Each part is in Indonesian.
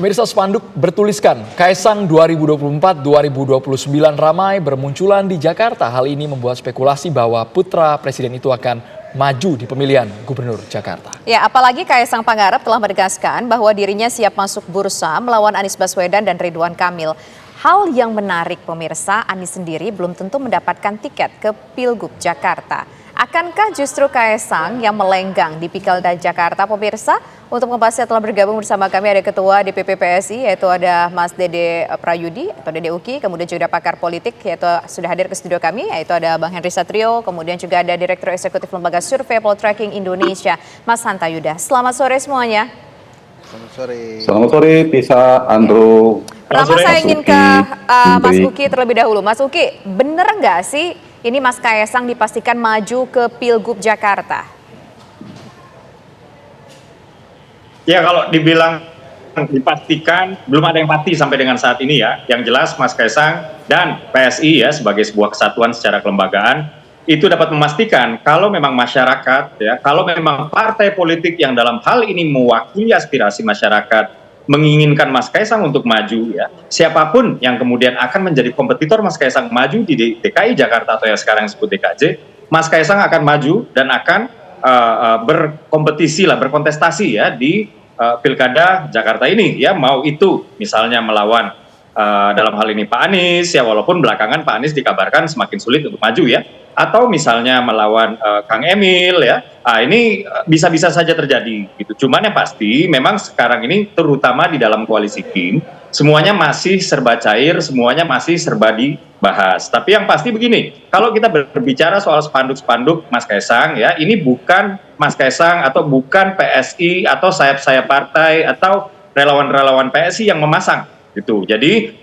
Pemirsa, spanduk bertuliskan Kaisang 2024-2029 ramai bermunculan di Jakarta. Hal ini membuat spekulasi bahwa putra presiden itu akan maju di pemilihan gubernur Jakarta. Ya, apalagi Kaisang Pangarep telah menegaskan bahwa dirinya siap masuk bursa melawan Anies Baswedan dan Ridwan Kamil. Hal yang menarik pemirsa, Anies sendiri belum tentu mendapatkan tiket ke Pilgub Jakarta. Akankah justru Kaisang yang melenggang di Pilkada Jakarta, pemirsa? Untuk membahasnya telah bergabung bersama kami ada Ketua DPP PSI, yaitu ada Mas Dede Prayudi atau Dede Uki, kemudian juga ada pakar politik, yaitu sudah hadir ke studio kami, yaitu ada Bang Henry Satrio, kemudian juga ada Direktur Eksekutif Lembaga Survei Poltreking Indonesia, Mas Hanta Yuda. Selamat sore semuanya. Selamat sore. Selamat sore, Tisa, Andrew. Pertama saya ingin ke Mas Uki terlebih dahulu. Mas Uki, bener nggak sih ini Mas Kaisang dipastikan maju ke Pilgub Jakarta? Ya, kalau dibilang dipastikan, belum ada yang pasti sampai dengan saat ini ya. Yang jelas Mas Kaisang dan PSI ya sebagai sebuah kesatuan secara kelembagaan itu dapat memastikan kalau memang masyarakat ya, kalau memang partai politik yang dalam hal ini mewakili aspirasi masyarakat menginginkan Mas Kaisang untuk maju ya, siapapun yang kemudian akan menjadi kompetitor Mas Kaisang maju di DKI Jakarta atau yang sekarang disebut DKJ, Mas Kaisang akan maju dan akan berkompetisi lah, berkontestasi ya di Pilkada Jakarta ini ya, mau itu misalnya melawan dalam hal ini Pak Anies ya, walaupun belakangan Pak Anies dikabarkan semakin sulit untuk maju ya, atau misalnya melawan Kang Emil ya, ini bisa-bisa saja terjadi gitu. Cuman yang pasti memang sekarang ini terutama di dalam koalisi Kim semuanya masih serba cair, semuanya masih serba dibahas. Tapi yang pasti begini, kalau kita berbicara soal spanduk-spanduk Mas Kaisang ya, ini bukan Mas Kaisang atau bukan PSI atau sayap-sayap partai atau relawan-relawan PSI yang memasang gitu. Jadi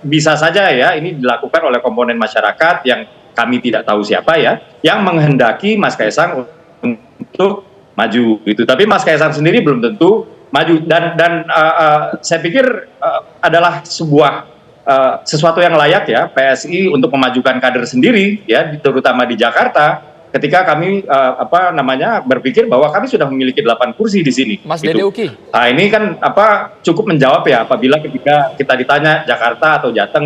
bisa saja ya ini dilakukan oleh komponen masyarakat yang kami tidak tahu siapa ya, yang menghendaki Mas Kaisang untuk maju gitu. Tapi Mas Kaisang sendiri belum tentu maju dan saya pikir adalah sebuah sesuatu yang layak ya PSI untuk memajukan kader sendiri ya, terutama di Jakarta. Ketika kami berpikir bahwa kami sudah memiliki 8 kursi di sini. Mas gitu. Dede Uki. Nah, ini kan cukup menjawab ya apabila ketika kita ditanya Jakarta atau Jateng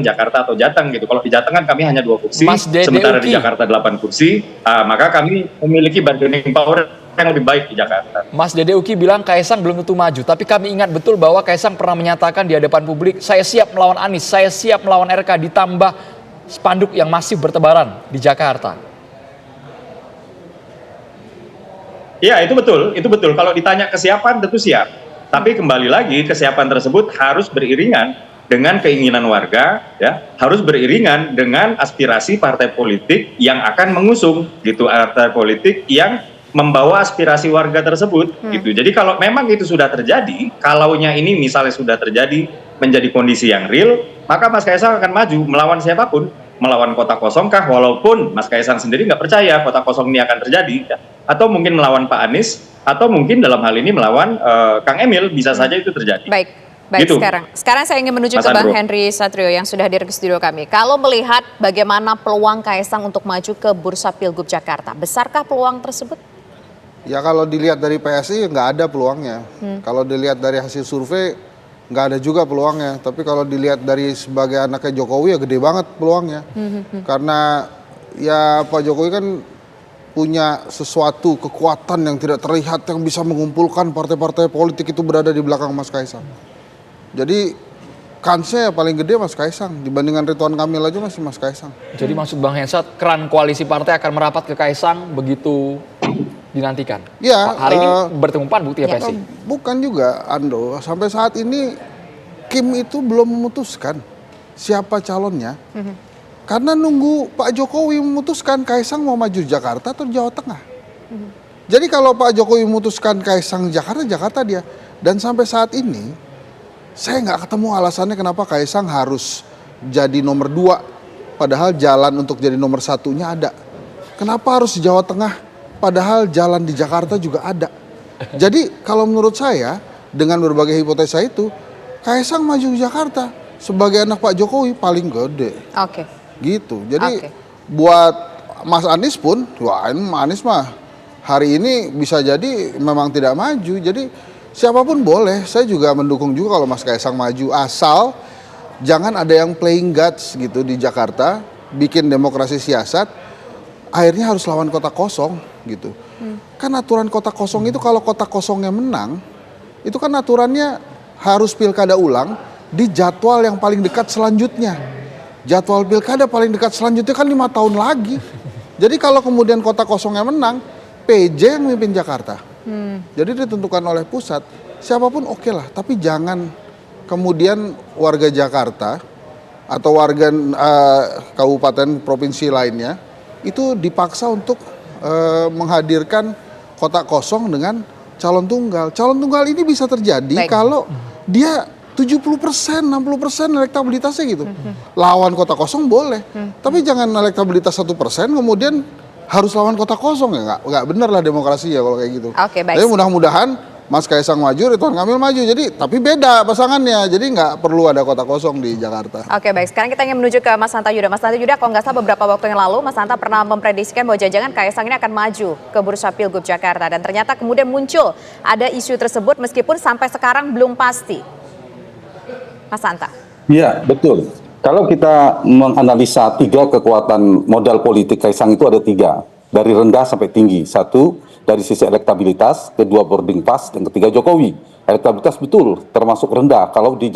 gitu. Kalau di Jateng kan kami hanya 2 kursi, sementara di Jakarta 8 kursi, maka kami memiliki bargaining power yang lebih baik di Jakarta. Mas Dede Uki bilang Kaisang belum tentu maju, tapi kami ingat betul bahwa Kaisang pernah menyatakan di hadapan publik, saya siap melawan Anies, saya siap melawan RK, ditambah spanduk yang masih bertebaran di Jakarta. Ya, itu betul. Kalau ditanya kesiapan tentu siap. Tapi kembali lagi kesiapan tersebut harus beriringan dengan keinginan warga ya, harus beriringan dengan aspirasi partai politik yang akan mengusung gitu, partai politik yang membawa aspirasi warga tersebut gitu. Jadi kalau memang itu sudah terjadi, kalaunya ini misalnya sudah terjadi menjadi kondisi yang real, maka Mas Kaisang akan maju melawan siapapun, melawan kota kosongkah, walaupun Mas Kaisang sendiri nggak percaya kota kosong ini akan terjadi ya. Atau mungkin melawan Pak Anies, atau mungkin dalam hal ini melawan Kang Emil, bisa saja itu terjadi. Baik gitu. Sekarang saya ingin menuju Mas ke Bang Andrew. Henry Satrio yang sudah hadir ke studio kami. Kalau melihat bagaimana peluang Kaisang untuk maju ke Bursa Pilgub Jakarta, besarkah peluang tersebut? Ya kalau dilihat dari PSI nggak ada peluangnya. Kalau dilihat dari hasil survei nggak ada juga peluangnya. Tapi kalau dilihat dari sebagai anaknya Jokowi ya gede banget peluangnya. Karena ya Pak Jokowi kan punya sesuatu kekuatan yang tidak terlihat yang bisa mengumpulkan partai-partai politik itu berada di belakang Mas Kaisang. Jadi kansnya paling gede Mas Kaisang, dibandingkan Ridwan Kamil aja masih Mas Kaisang. Jadi maksud Bang Hensat, keran koalisi partai akan merapat ke Kaisang begitu dinantikan? Ya, hari ini bertemu PAN bukti ya PSI? Bukan juga Ando, sampai saat ini Kim itu belum memutuskan siapa calonnya. Karena nunggu Pak Jokowi memutuskan Kaisang mau maju Jakarta atau Jawa Tengah. Jadi kalau Pak Jokowi memutuskan Kaisang Jakarta, Jakarta dia. Dan sampai saat ini, saya nggak ketemu alasannya kenapa Kaisang harus jadi nomor 2. Padahal jalan untuk jadi nomor 1-nya ada. Kenapa harus di Jawa Tengah? Padahal jalan di Jakarta juga ada. Jadi kalau menurut saya, dengan berbagai hipotesa itu, Kaisang maju di Jakarta sebagai anak Pak Jokowi paling gede. Oke. Gitu. Jadi buat Mas Anies pun, wah ini Anies mah hari ini bisa jadi memang tidak maju. Jadi siapapun boleh. Saya juga mendukung juga kalau Mas Kaisang maju, asal jangan ada yang playing guts gitu di Jakarta, bikin demokrasi siasat, akhirnya harus lawan kota kosong gitu. Kan aturan kota kosong itu kalau kota kosongnya menang, itu kan aturannya harus pilkada ulang di jadwal yang paling dekat selanjutnya. Jadwal pilkada paling dekat selanjutnya kan 5 tahun lagi. Jadi kalau kemudian kota kosongnya menang, PJ yang memimpin Jakarta. Jadi ditentukan oleh pusat, siapapun oke lah, tapi jangan kemudian warga Jakarta atau warga kabupaten provinsi lainnya itu dipaksa untuk menghadirkan kota kosong dengan calon tunggal. Calon tunggal ini bisa terjadi kalau dia 70%, 60% elektabilitasnya gitu. Lawan kota kosong boleh, tapi jangan elektabilitas 1% kemudian harus lawan kota kosong, ya nggak benar lah demokrasi ya kalau kayak gitu. Oke, baik. Tapi mudah-mudahan Mas Kaisang maju, Ridwan Kamil maju. Jadi tapi beda pasangannya. Jadi nggak perlu ada kota kosong di Jakarta. Oke, baik. Sekarang kita ingin menuju ke Mas Hanta Yuda. Mas Hanta Yuda, kalau nggak salah beberapa waktu yang lalu Mas Hanta pernah memprediksikan bahwa jangan-jangan Kaisang ini akan maju ke bursa Pilgub Jakarta, dan ternyata kemudian muncul ada isu tersebut meskipun sampai sekarang belum pasti. Mas Hanta. Iya, betul. Kalau kita menganalisa 3 kekuatan modal politik Kaisang itu ada 3. Dari rendah sampai tinggi. 1, dari sisi elektabilitas, kedua boarding pass, dan ketiga Jokowi. Elektabilitas betul termasuk rendah kalau di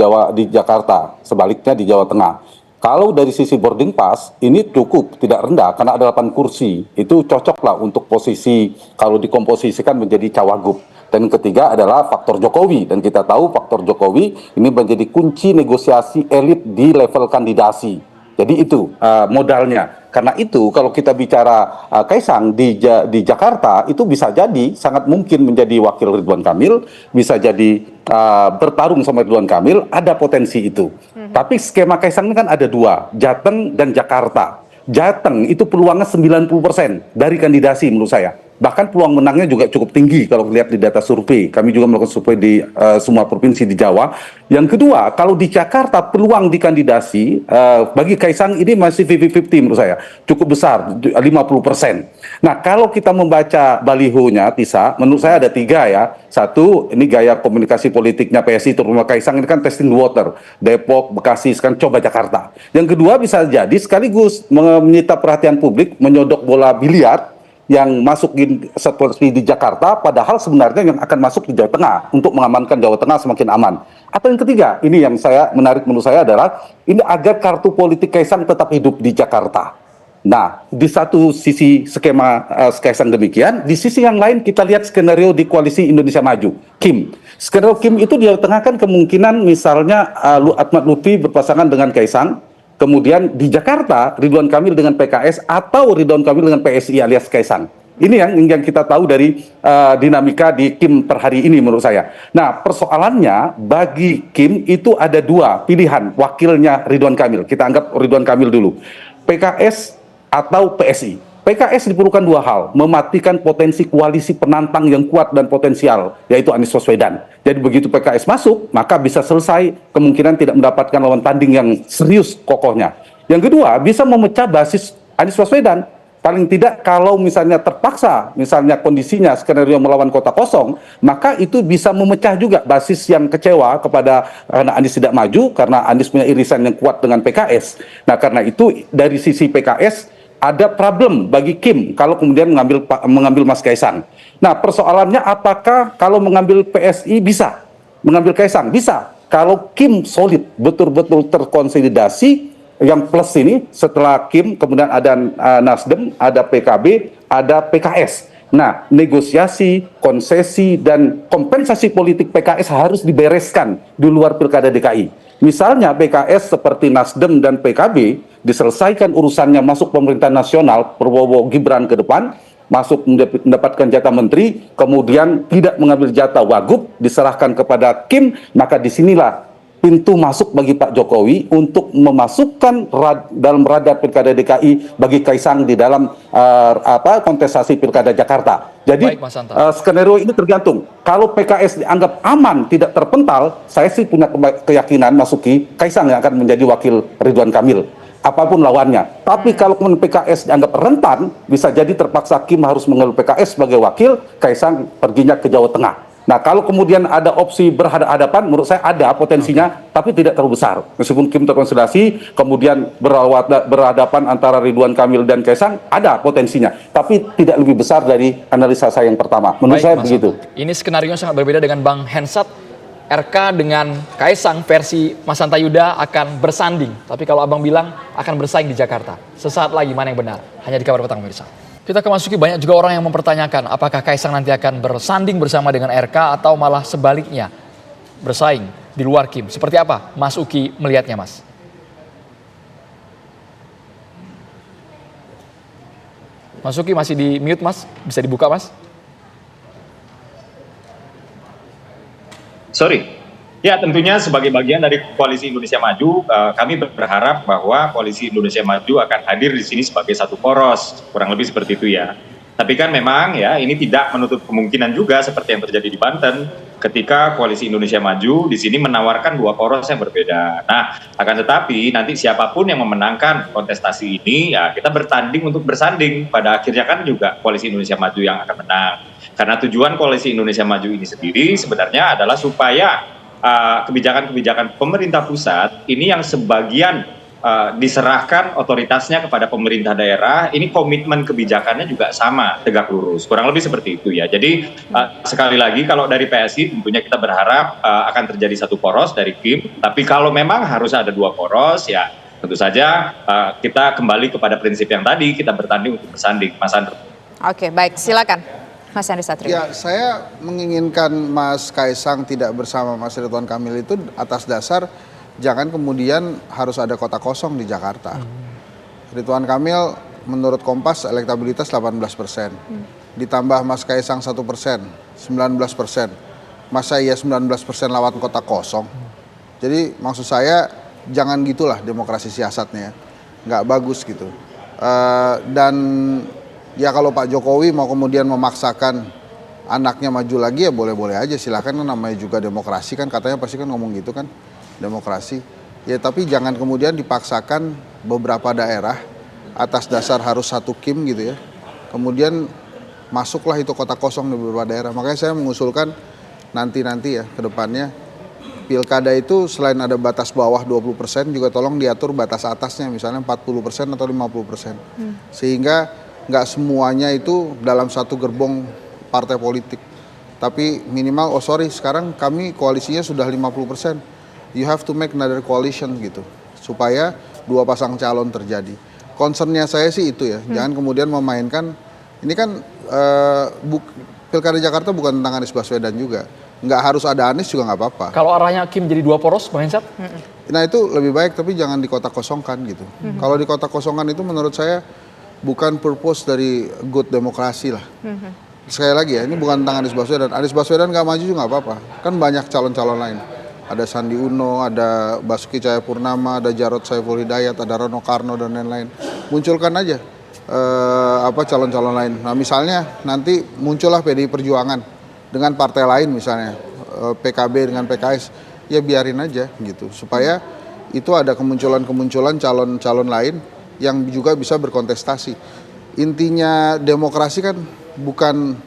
Jakarta, sebaliknya di Jawa Tengah. Kalau dari sisi boarding pass, ini cukup tidak rendah karena ada 8 kursi. Itu cocok lah untuk posisi kalau dikomposisikan menjadi cawagup. Dan ketiga adalah faktor Jokowi, dan kita tahu faktor Jokowi ini menjadi kunci negosiasi elit di level kandidasi. Jadi itu modalnya. Karena itu kalau kita bicara Kaisang di Jakarta itu bisa jadi sangat mungkin menjadi wakil Ridwan Kamil, bisa jadi bertarung sama Ridwan Kamil, ada potensi itu. Tapi skema Kaisang ini kan ada 2, Jateng dan Jakarta. Jateng itu peluangnya 90% dari kandidasi menurut saya. Bahkan peluang menangnya juga cukup tinggi kalau lihat di data survei. Kami juga melakukan survei di semua provinsi di Jawa. Yang kedua, kalau di Jakarta peluang di kandidasi bagi Kaisang ini masih 50-50 menurut saya. Cukup besar, 50%. Nah, kalau kita membaca balihonya, Tisa, menurut saya ada 3 ya. 1, ini gaya komunikasi politiknya PSI, terutama Kaisang ini kan testing the water. Depok, Bekasi, sekarang coba Jakarta. Yang kedua bisa jadi sekaligus menyita perhatian publik, menyodok bola biliar yang masuk seperti di Jakarta, padahal sebenarnya yang akan masuk di Jawa Tengah untuk mengamankan Jawa Tengah semakin aman. Atau yang ketiga, ini yang saya menarik menurut saya adalah ini agar kartu politik Kaisang tetap hidup di Jakarta. Nah, di satu sisi skema Kaisang demikian, di sisi yang lain kita lihat skenario di Koalisi Indonesia Maju, Kim. Skenario Kim itu di Jawa Tengah kan kemungkinan misalnya Ahmad Lutfi berpasangan dengan Kaisang. Kemudian di Jakarta, Ridwan Kamil dengan PKS atau Ridwan Kamil dengan PSI alias Kaisang. Ini yang kita tahu dari dinamika di Kim per hari ini menurut saya. Nah, persoalannya bagi Kim itu ada 2 pilihan wakilnya Ridwan Kamil. Kita anggap Ridwan Kamil dulu. PKS atau PSI. PKS diperlukan 2 hal, mematikan potensi koalisi penantang yang kuat dan potensial, yaitu Anies Baswedan. Jadi begitu PKS masuk, maka bisa selesai kemungkinan tidak mendapatkan lawan tanding yang serius kokohnya. Yang kedua, bisa memecah basis Anies Baswedan. Paling tidak kalau misalnya terpaksa, misalnya kondisinya skenario melawan kota kosong, maka itu bisa memecah juga basis yang kecewa kepada karena Anies tidak maju, karena Anies punya irisan yang kuat dengan PKS. Nah, karena itu dari sisi PKS, ada problem bagi Kim kalau kemudian mengambil Mas Kaisang. Nah, persoalannya apakah kalau mengambil PSI bisa mengambil Kaisang? Bisa. Kalau Kim solid, betul-betul terkonsolidasi, yang plus ini setelah Kim kemudian ada Nasdem, ada PKB, ada PKS. Nah, negosiasi, konsesi, dan kompensasi politik PKS harus dibereskan di luar Pilkada DKI. Misalnya PKS seperti Nasdem dan PKB diselesaikan urusannya masuk pemerintahan nasional, Prabowo Gibran ke depan, masuk mendapatkan jatah menteri, kemudian tidak mengambil jatah wagub, diserahkan kepada Kim, maka disinilah pintu masuk bagi Pak Jokowi untuk memasukkan dalam radar Pilkada DKI bagi Kaisang di dalam kontestasi Pilkada Jakarta. Jadi skenario ini tergantung. Kalau PKS dianggap aman, tidak terpental, saya sih punya keyakinan masuki Kaisang yang akan menjadi wakil Ridwan Kamil. Apapun lawannya. Tapi kalau PKS dianggap rentan, bisa jadi terpaksa Kim harus mengambil PKS sebagai wakil, Kaisang perginya ke Jawa Tengah. Nah, kalau kemudian ada opsi berhadapan, menurut saya ada potensinya, tapi tidak terlalu besar. Meskipun Kim terkonsolidasi, kemudian berhadapan antara Ridwan Kamil dan Kaisang, ada potensinya, tapi tidak lebih besar dari analisa saya yang pertama. Menurut saya Mas begitu. Hanta. Ini skenario sangat berbeda dengan Bang Hensat. RK dengan Kaisang versi Mas Hanta Yuda akan bersanding. Tapi kalau Abang bilang akan bersaing di Jakarta. Sesaat lagi mana yang benar? Hanya di Kabar Petang pemirsa. Kita kemasuki banyak juga orang yang mempertanyakan apakah Kaisang nanti akan bersanding bersama dengan RK atau malah sebaliknya bersaing di luar Kim. Seperti apa Mas Uki melihatnya, Mas? Mas Uki masih di mute, Mas? Bisa dibuka, Mas? Sorry. Ya, tentunya sebagai bagian dari Koalisi Indonesia Maju, kami berharap bahwa Koalisi Indonesia Maju akan hadir di sini sebagai satu poros, kurang lebih seperti itu ya. Tapi kan memang ya ini tidak menutup kemungkinan juga seperti yang terjadi di Banten, ketika Koalisi Indonesia Maju di sini menawarkan dua poros yang berbeda. Nah, akan tetapi nanti siapapun yang memenangkan kontestasi ini, ya kita bertanding untuk bersanding. Pada akhirnya kan juga Koalisi Indonesia Maju yang akan menang. Karena tujuan Koalisi Indonesia Maju ini sendiri sebenarnya adalah supaya kebijakan-kebijakan pemerintah pusat ini yang sebagian diserahkan otoritasnya kepada pemerintah daerah, ini komitmen kebijakannya juga sama, tegak lurus. Kurang lebih seperti itu ya. Jadi sekali lagi kalau dari PSI tentunya kita berharap akan terjadi satu poros dari Kim, tapi kalau memang harus ada dua poros ya tentu saja kita kembali kepada prinsip yang tadi, kita bertanding untuk bersanding. Mas Andrew. Oke, baik, silakan. Mas Henry Satrio. Ya, saya menginginkan Mas Kaisang tidak bersama Mas Ridwan Kamil itu atas dasar jangan kemudian harus ada kota kosong di Jakarta. Ridwan Kamil menurut Kompas elektabilitas 18%. Ditambah Mas Kaisang 1%, 19%. Masa iya 19% lawan kota kosong? Jadi maksud saya jangan gitulah demokrasi siasatnya. Nggak bagus gitu. Dan ya kalau Pak Jokowi mau kemudian memaksakan anaknya maju lagi ya boleh-boleh aja, silakan, kan namanya juga demokrasi kan, katanya pasti kan ngomong gitu kan, demokrasi. Ya tapi jangan kemudian dipaksakan beberapa daerah atas dasar harus satu Kim gitu ya. Kemudian masuklah itu kota kosong di beberapa daerah. Makanya saya mengusulkan nanti ya ke depannya pilkada itu selain ada batas bawah 20% juga tolong diatur batas atasnya misalnya 40% atau 50%. Sehingga nggak semuanya itu dalam satu gerbong partai politik. Tapi minimal, sekarang kami koalisinya sudah 50%. You have to make another coalition gitu. Supaya dua pasang calon terjadi. Concernnya saya sih itu ya, jangan kemudian memainkan, ini kan Pilkada Jakarta bukan tentang Anies Baswedan juga. Nggak harus ada Anies juga nggak apa-apa. Kalau arahnya Kim jadi dua poros, Bang Hensat? Nah itu lebih baik, tapi jangan di kota kosongkan gitu. Kalau di kota kosongkan itu menurut saya bukan purpose dari good demokrasi lah. Sekali lagi ya, ini bukan tentang Anies Baswedan. Anies Baswedan nggak maju juga nggak apa-apa. Kan banyak calon-calon lain. Ada Sandi Uno, ada Basuki Cahayapurnama, ada Jarod Saiful Hidayat, ada Rano Karno dan lain-lain. Munculkan aja calon-calon lain. Nah misalnya nanti muncullah PDI Perjuangan dengan partai lain misalnya PKB dengan PKS, ya biarin aja gitu. Supaya itu ada kemunculan calon-calon lain yang juga bisa berkontestasi. Intinya demokrasi kan bukan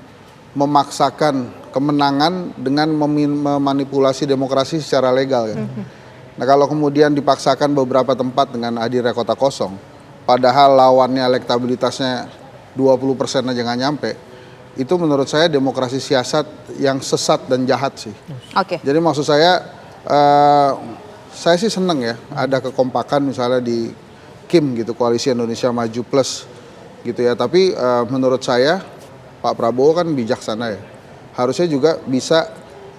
memaksakan kemenangan dengan memanipulasi demokrasi secara legal kan. Nah kalau kemudian dipaksakan beberapa tempat dengan hadirnya kota kosong, padahal lawannya elektabilitasnya 20% aja nggak nyampe, itu menurut saya demokrasi siasat yang sesat dan jahat sih. Oke. Jadi maksud saya sih seneng ya ada kekompakan misalnya di Kim gitu, Koalisi Indonesia Maju Plus gitu ya. Tapi menurut saya Pak Prabowo kan bijaksana ya. Harusnya juga bisa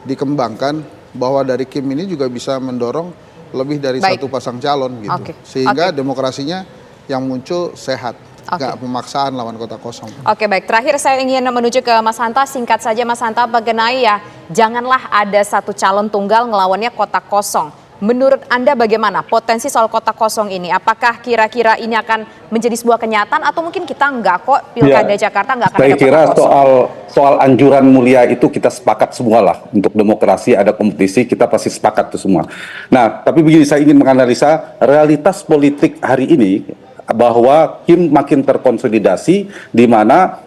dikembangkan bahwa dari Kim ini juga bisa mendorong lebih dari satu pasang calon gitu. Sehingga demokrasinya yang muncul sehat. Nggak pemaksaan lawan kota kosong. Oke, baik. Terakhir saya ingin menuju ke Mas Hanta. Singkat saja Mas Hanta, mengenai ya janganlah ada satu calon tunggal ngelawannya kota kosong. Menurut Anda bagaimana potensi soal kota kosong ini? Apakah kira-kira ini akan menjadi sebuah kenyataan atau mungkin kita enggak kok pilkada Jakarta enggak akan ada kota kosong? Saya kira soal anjuran mulia itu kita sepakat semua lah. Untuk demokrasi ada kompetisi, kita pasti sepakat itu semua. Nah, tapi begini, saya ingin menganalisa realitas politik hari ini bahwa Kim makin terkonsolidasi di mana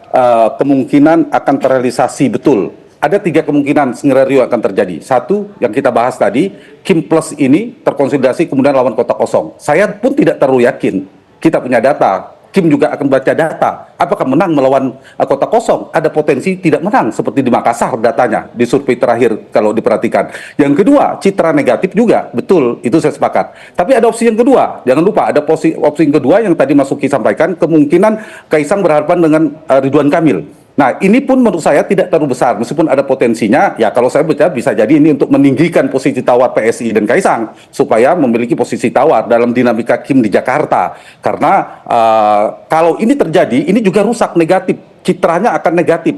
kemungkinan akan terrealisasi betul ada 3 kemungkinan skenario akan terjadi. Satu, yang kita bahas tadi, Kim Plus ini terkonsolidasi kemudian lawan kota kosong. Saya pun tidak terlalu yakin. Kita punya data, Kim juga akan baca data. Apakah menang melawan kota kosong? Ada potensi tidak menang, seperti di Makassar datanya, di survei terakhir kalau diperhatikan. Yang kedua, citra negatif juga, betul, itu saya sepakat. Tapi ada opsi yang kedua, jangan lupa ada opsi yang kedua yang tadi Mas Uki sampaikan, kemungkinan Kaisang berhadapan dengan Ridwan Kamil. Nah, ini pun menurut saya tidak terlalu besar, meskipun ada potensinya, ya kalau saya baca bisa jadi ini untuk meninggikan posisi tawar PSI dan Kaisang, supaya memiliki posisi tawar dalam dinamika Kim di Jakarta. Karena kalau ini terjadi, ini juga rusak negatif, citranya akan negatif.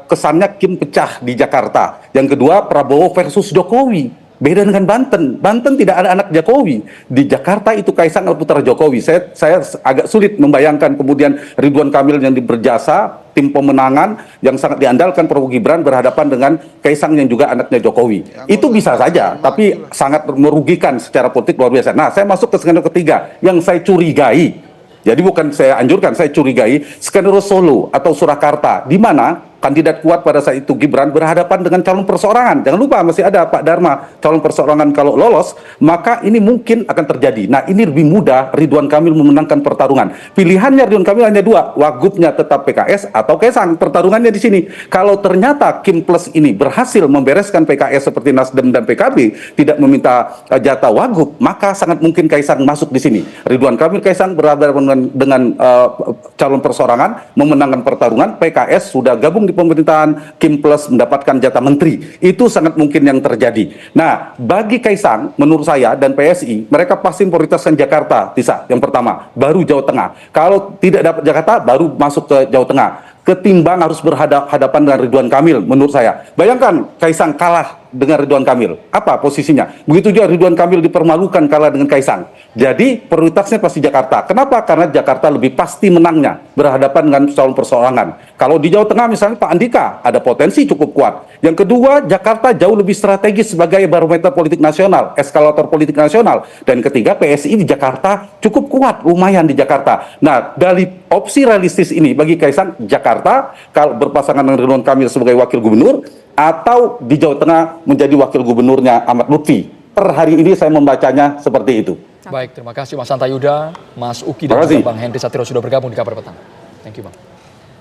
Kesannya Kim pecah di Jakarta. Yang kedua, Prabowo versus Jokowi. Beda dengan Banten. Banten tidak ada anak Jokowi. Di Jakarta itu Kaisang atau putra Jokowi. Saya agak sulit membayangkan kemudian Ridwan Kamil yang berjasa, tim pemenangan yang sangat diandalkan Prabowo Gibran berhadapan dengan Kaisang yang juga anaknya Jokowi. Itu bisa saja, tapi sangat merugikan secara politik luar biasa. Nah, saya masuk ke skenario ketiga yang saya curigai. Jadi bukan saya anjurkan, saya curigai skenario Solo atau Surakarta, di mana kandidat kuat pada saat itu Gibran berhadapan dengan calon perseorangan. Jangan lupa masih ada Pak Dharma calon perseorangan kalau lolos, maka ini mungkin akan terjadi. Nah, ini lebih mudah Ridwan Kamil memenangkan pertarungan. Pilihannya Ridwan Kamil hanya 2, wagubnya tetap PKS atau Kaisang. Pertarungannya di sini. Kalau ternyata Kim Plus ini berhasil membereskan PKS seperti Nasdem dan PKB, tidak meminta jatah wagub, maka sangat mungkin Kaisang masuk di sini. Ridwan Kamil Kaisang berhadapan dengan calon perseorangan, memenangkan pertarungan, PKS sudah gabung di pemerintahan, Kim Plus mendapatkan jatah menteri. Itu sangat mungkin yang terjadi. Nah, bagi Kaisang, menurut saya dan PSI, mereka pasti prioritaskan Jakarta, Tisa, yang pertama, baru Jawa Tengah. Kalau tidak dapat Jakarta, baru masuk ke Jawa Tengah. Ketimbang harus berhadapan dengan Ridwan Kamil, menurut saya. Bayangkan, Kaisang kalah dengan Ridwan Kamil. Apa posisinya? Begitu juga Ridwan Kamil dipermalukan kalah dengan Kaisang. Jadi prioritasnya pasti Jakarta. Kenapa? Karena Jakarta lebih pasti menangnya berhadapan dengan calon perseorangan. Kalau di Jawa Tengah misalnya Pak Andika ada potensi cukup kuat. Yang kedua, Jakarta jauh lebih strategis sebagai barometer politik nasional, eskalator politik nasional. Dan ketiga, PSI di Jakarta cukup kuat, lumayan di Jakarta. Nah, dari opsi realistis ini bagi Kaisang, Jakarta kalau berpasangan dengan Ridwan Kamil sebagai wakil gubernur, atau di Jawa Tengah menjadi wakil gubernurnya Ahmad Lutfi. Per hari ini saya membacanya seperti itu. Baik, terima kasih Mas Santayuda, Mas Uki dan juga Bang Henry Satrio sudah bergabung di Kabar Petang. Thank you, Bang.